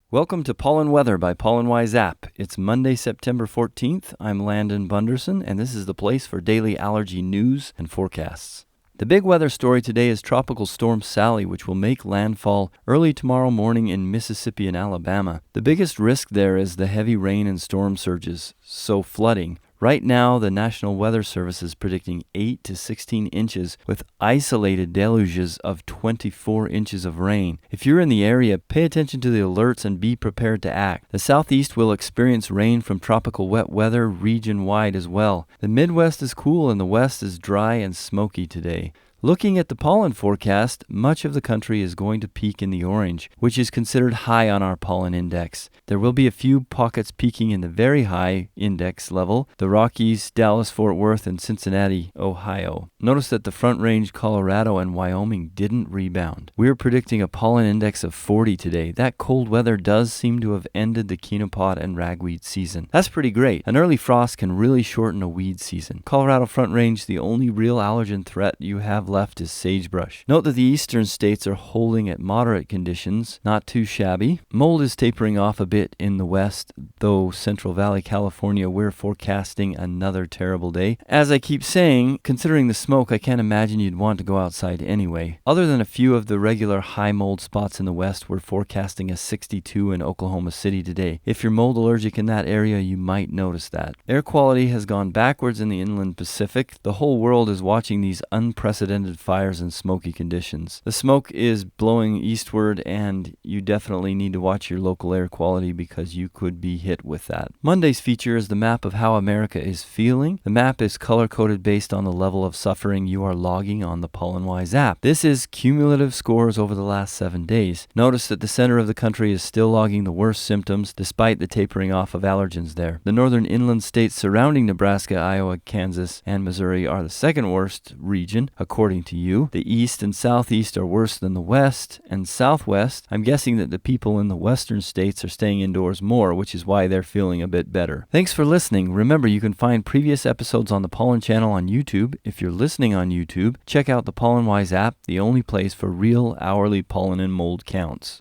Welcome to Pollen Weather by Pollen Wise App. It's Monday, September 14th. I'm Landon Bunderson, and this is the place for daily allergy news and forecasts. The big weather story today is Tropical Storm Sally, which will make landfall early tomorrow morning in Mississippi and Alabama. The biggest risk there is the heavy rain and storm surges, so flooding. Right now, the National Weather Service is predicting 8 to 16 inches with isolated deluges of 24 inches of rain. If you're in the area, pay attention to the alerts and be prepared to act. The Southeast will experience rain from tropical wet weather region-wide as well. The Midwest is cool and the West is dry and smoky today. Looking at the pollen forecast, much of the country is going to peak in the orange, which is considered high on our pollen index. There will be a few pockets peaking in the very high index level, the Rockies, Dallas-Fort Worth, and Cincinnati, Ohio. Notice that the Front Range, Colorado, and Wyoming didn't rebound. We're predicting a pollen index of 40 today. That cold weather does seem to have ended the chenopod and ragweed season. That's pretty great. An early frost can really shorten a weed season. Colorado Front Range, the only real allergen threat you have left is sagebrush. Note that the eastern states are holding at moderate conditions, not too shabby. Mold is tapering off a bit in the west, though Central Valley, California, we're forecasting another terrible day. As I keep saying, considering the smoke, I can't imagine you'd want to go outside anyway. Other than a few of the regular high mold spots in the west, we're forecasting a 62 in Oklahoma City today. If you're mold allergic in that area, you might notice that. Air quality has gone backwards in the inland Pacific. The whole world is watching these unprecedented fires and smoky conditions. The smoke is blowing eastward, and you definitely need to watch your local air quality because you could be hit with that. Monday's feature is the map of how America is feeling. The map is color-coded based on the level of suffering you are logging on the Pollen Wise app. This is cumulative scores over the last 7 days. Notice that the center of the country is still logging the worst symptoms despite the tapering off of allergens there. The northern inland states surrounding Nebraska, Iowa, Kansas, and Missouri are the second worst region, according to you. The east and southeast are worse than the west and southwest. I'm guessing that the people in the western states are staying indoors more, which is why they're feeling a bit better. Thanks for listening. Remember, you can find previous episodes on the Pollen Channel on YouTube. If you're listening on YouTube, check out the Pollen Wise app, the only place for real hourly pollen and mold counts.